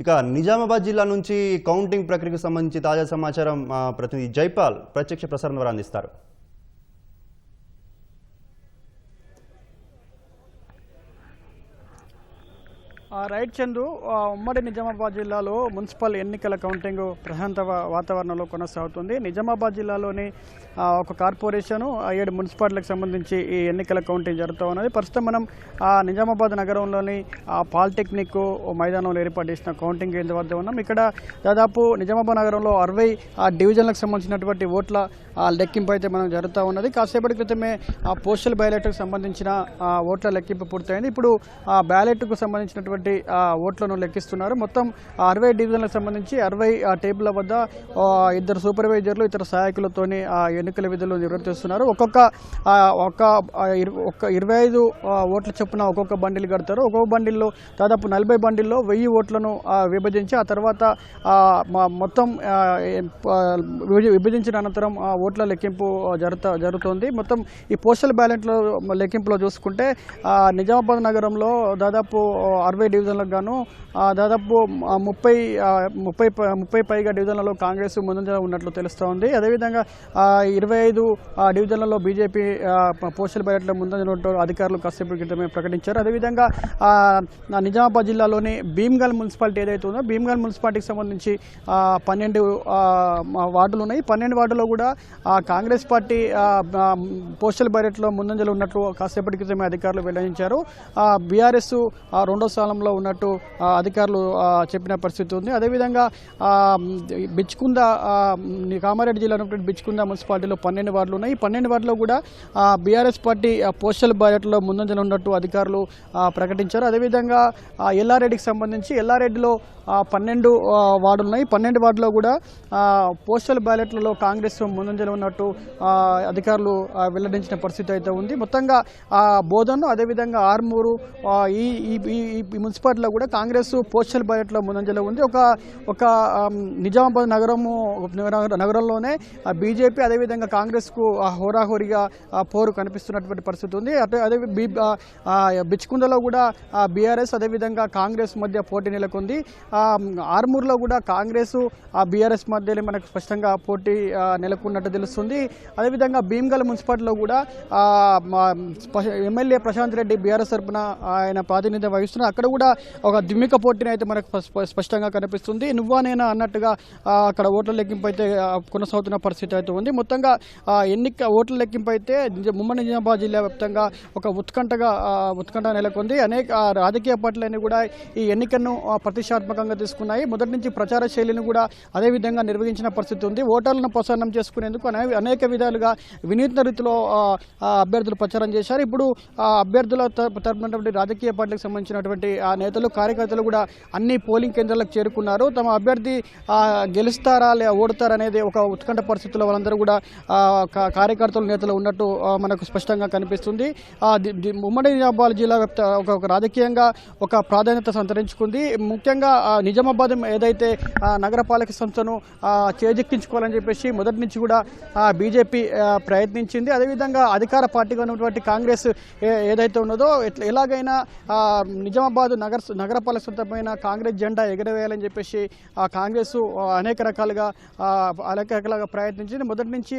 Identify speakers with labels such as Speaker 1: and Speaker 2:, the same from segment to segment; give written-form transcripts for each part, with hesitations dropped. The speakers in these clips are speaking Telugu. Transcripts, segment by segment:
Speaker 1: ఇక నిజామాబాద్ జిల్లా నుంచి కౌంటింగ్ ప్రక్రియకు సంబంధించి తాజా సమాచారం మా ప్రతినిధి జైపాల్ ప్రత్యక్ష ప్రసారం ద్వారా అందిస్తారు.
Speaker 2: రైట్ చందు, ఉమ్మడి నిజామాబాద్ జిల్లాలో మున్సిపల్ ఎన్నికల కౌంటింగ్ ప్రశాంత వాతావరణంలో కొనసాగుతుంది. నిజామాబాద్ జిల్లాలోని ఒక కార్పొరేషను 7 మున్సిపాలిటీలకు సంబంధించి ఈ ఎన్నికల కౌంటింగ్ జరుగుతూ ఉన్నది. ప్రస్తుతం మనం నిజామాబాద్ నగరంలోని పాలిటెక్నిక్ మైదానంలో ఏర్పాటు చేసిన కౌంటింగ్ కేంద్రం వద్ద ఉన్నాం. ఇక్కడ దాదాపు నిజామాబాద్ నగరంలో 60 డివిజన్లకు సంబంధించినటువంటి ఓట్ల లెక్కింపు అయితే మనం జరుగుతూ ఉన్నది. కాసేపటి క్రితమే పోస్టల్ బ్యాలెట్కు సంబంధించిన ఓట్ల లెక్కింపు పూర్తయింది. ఇప్పుడు బ్యాలెట్కు సంబంధించినటువంటి ఓట్లను లెక్కిస్తున్నారు. మొత్తం 60 డివిజన్లకు సంబంధించి 60 టేబుల్ల వద్ద 2 సూపర్వైజర్లు ఇతర సహాయకులతోని ఎన్నికల విధులు నిర్వర్తిస్తున్నారు. ఒక్కొక్క 25 ఓట్ల చొప్పున ఒక్కొక్క బండిల్ కడతారు. ఒక్కొక్క బండిల్లో దాదాపు 40 బండిల్లో 1000 ఓట్లను విభజించి ఆ తర్వాత మొత్తం విభజించిన అనంతరం ఓట్ల లెక్కింపు జరుగుతోంది. మొత్తం ఈ పోస్టల్ బ్యాలెట్లో లెక్కింపులో చూసుకుంటే నిజామాబాద్ నగరంలో దాదాపు 60 డివిజన్లకు గాను దాదాపు 30 పైగా డివిజన్లలో కాంగ్రెస్ ముందంజలో ఉన్నట్లు తెలుస్తూ ఉంది. అదేవిధంగా 25 డివిజన్లలో బీజేపీ పోస్టల్ బ్యాలెట్లో ముందంజలో ఉంటారు అధికారులు కాసేపు క్రితమే ప్రకటించారు. అదేవిధంగా నిజామాబాద్ జిల్లాలోని భీమ్గల్ మున్సిపాలిటీ ఏదైతే ఉందో భీమ్గల్ మున్సిపాలిటీకి సంబంధించి 12 వార్డులు ఉన్నాయి. 12 వార్డులో కూడా కాంగ్రెస్ పార్టీ పోస్టల్ బ్యాలెట్లో ముందంజలో ఉన్నట్లు కాసేపటి క్రితమే అధికారులు వెల్లడించారు. బీఆర్ఎస్ రెండో స్థానంలో ఉన్నట్టు అధికారులు చెప్పిన పరిస్థితి ఉంది. అదేవిధంగా బిచ్కుంద కామారెడ్డి జిల్లా ఉన్నటువంటి బిచ్కుంద మున్సిపాలిటీలో 12 వార్డులు ఉన్నాయి. 12 వార్డులో కూడా బీఆర్ఎస్ పార్టీ పోస్టల్ బ్యాలెట్లో ముందంజలో ఉన్నట్టు అధికారులు ప్రకటించారు. అదేవిధంగా ఎల్లారెడ్డికి సంబంధించి ఎల్లారెడ్డిలో 12 వార్డులు ఉన్నాయి. 12 వార్డులో కూడా పోస్టల్ బ్యాలెట్లలో కాంగ్రెస్ ముందంజలో ఉన్నట్టు అధికారులు వెల్లడించిన పరిస్థితి అయితే ఉంది. మొత్తంగా బోధన్ అదేవిధంగా ఆర్మూరు ఈ మున్సిపాలిటీలో కూడా కాంగ్రెస్ పోస్టల్ బ్యాలెట్లో ముందంజలో ఉంది. ఒక నిజామాబాద్ నగరంలోనే బీజేపీ అదేవిధంగా కాంగ్రెస్కు హోరాహోరీగా పోరు కనిపిస్తున్నటువంటి పరిస్థితి ఉంది. అదే బిచ్కుందలో కూడా బీఆర్ఎస్ అదేవిధంగా కాంగ్రెస్ మధ్య పోటీ నెలకొంది. ఆర్మూర్లో కూడా కాంగ్రెస్ బీఆర్ఎస్ మధ్యలో మనకు స్పష్టంగా పోటీ నెలకొన్నట్టు తెలుస్తుంది. అదేవిధంగా భీమ్గల్ మున్సిపాలిటీలో కూడా ఎమ్మెల్యే ప్రశాంత్ రెడ్డి బీఆర్ఎస్ తరఫున ఆయన ప్రాతినిధ్యం వహిస్తున్నారు. అక్కడ కూడా ఒక దిమ్మిక పోటీని అయితే మనకు స్పష్టంగా కనిపిస్తుంది. నువ్వా నేనా అన్నట్టుగా అక్కడ ఓట్ల లెక్కింపు అయితే కొనసాగుతున్న పరిస్థితి అయితే ఉంది. మొత్తంగా ఓట్ల లెక్కింపు అయితే ఉమ్మడి నిజామాబాద్ జిల్లా వ్యాప్తంగా ఒక ఉత్కంఠ నెలకొంది. అనేక రాజకీయ పార్టీలన్నీ కూడా ఈ ఎన్నికను ప్రతిష్టాత్మకంగా తీసుకున్నాయి. మొదటి నుంచి ప్రచార శైలిని కూడా అదేవిధంగా నిర్వహించిన పరిస్థితి ఉంది. ఓటర్లను ప్రసన్నం చేసుకునేందుకు అనేక విధాలుగా వినూత్న రీతిలో అభ్యర్థులు ప్రచారం చేశారు. ఇప్పుడు అభ్యర్థుల తరపునటువంటి రాజకీయ పార్టీలకు సంబంధించినటువంటి నేతలు కార్యకర్తలు కూడా అన్ని పోలింగ్ కేంద్రాలకు చేరుకున్నారు. తమ అభ్యర్థి గెలుస్తారా ఓడతారా అనేది ఒక ఉత్కంఠ పరిస్థితుల్లో వాళ్ళందరూ కూడా కార్యకర్తలు నేతలు ఉన్నట్టు మనకు స్పష్టంగా కనిపిస్తుంది. ఉమ్మడి నిజామాబాద్ జిల్లా ఒక రాజకీయంగా ఒక ప్రాధాన్యత సంతరించుకుంది. ముఖ్యంగా నిజామాబాద్ ఏదైతే నగరపాలక సంస్థను చేజెక్కించుకోవాలని చెప్పేసి మొదటి నుంచి కూడా బీజేపీ ప్రయత్నించింది. అదేవిధంగా అధికార పార్టీగా ఉన్నటువంటి కాంగ్రెస్ ఏదైతే ఉన్నదో ఎలాగైనా నిజామాబాద్ నగరపాలక సంస్థ పైన కాంగ్రెస్ జెండా ఎగరవేయాలని చెప్పేసి కాంగ్రెస్ అనేక రకాలుగా ప్రయత్నించింది. మొదటి నుంచి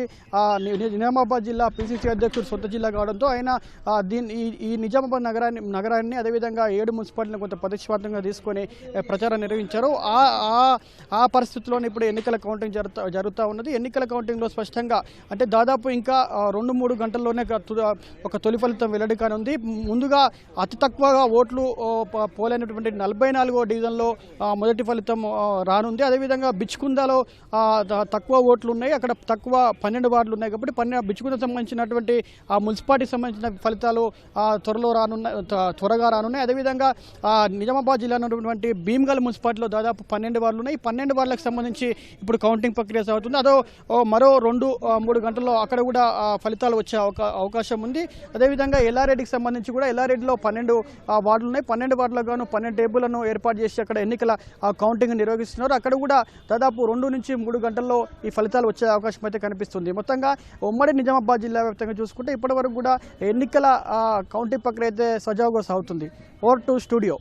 Speaker 2: నిజామాబాద్ జిల్లా పిసిసి అధ్యక్షుడు సొంత జిల్లా కావడంతో ఆయన ఈ నిజామాబాద్ నగరాన్ని అదేవిధంగా 7 మున్సిపాలిటీలను కొంత ప్రతిష్టాత్మకంగా తీసుకొని ప్రచారం నిర్వహించారు. ఆ పరిస్థితుల్లోనే ఇప్పుడు ఎన్నికల కౌంటింగ్ జరుగుతూ ఉన్నది. ఎన్నికల కౌంటింగ్లో స్పష్టంగా అంటే దాదాపు ఇంకా 2-3 గంటల్లోనే ఒక తొలి ఫలితం వెల్లడి కానుంది. ముందుగా అతి తక్కువగా ఓట్లు పోలైనటువంటి 44వ డివిజన్లో మొదటి ఫలితం రానుంది. అదేవిధంగా బిచ్కుందాలో తక్కువ ఓట్లు ఉన్నాయి. అక్కడ తక్కువ 12 వార్డులు ఉన్నాయి కాబట్టి బిచ్కుంద సంబంధించినటువంటి మున్సిపాలిటీకి సంబంధించిన ఫలితాలు త్వరగా రానున్నాయి. అదేవిధంగా నిజామాబాద్ జిల్లాలో ఉన్నటువంటి భీమ్గల్ మున్సిపాలిటీలో దాదాపు 12 వార్డులు ఉన్నాయి. 12 వార్డులకు సంబంధించి ఇప్పుడు కౌంటింగ్ ప్రక్రియ సాగుతుంది. మరో 2-3 గంటల్లో అక్కడ కూడా ఫలితాలు వచ్చే అవకాశం ఉంది. అదేవిధంగా ఎల్లారెడ్డికి సంబంధించి కూడా ఎల్లారెడ్డిలో 12 వార్డులు ఉన్నాయి. 12 వార్డులకు గాను 12 టేబుల్లను ఏర్పాటు చేసి అక్కడ ఎన్నికల కౌంటింగ్ నిర్వహిస్తున్నారు. అక్కడ కూడా దాదాపు 2-3 గంటల్లో ఈ ఫలితాలు వచ్చే అవకాశం అయితే కనిపిస్తుంది. మొత్తంగా ఉమ్మడి నిజామాబాద్ జిల్లా వ్యాప్తంగా చూసుకుంటే ఇప్పటి వరకు కూడా ఎన్నికల కౌంటింగ్ ప్రక్రియ అయితే సజావుగా సాగుతుంది. Over to studio.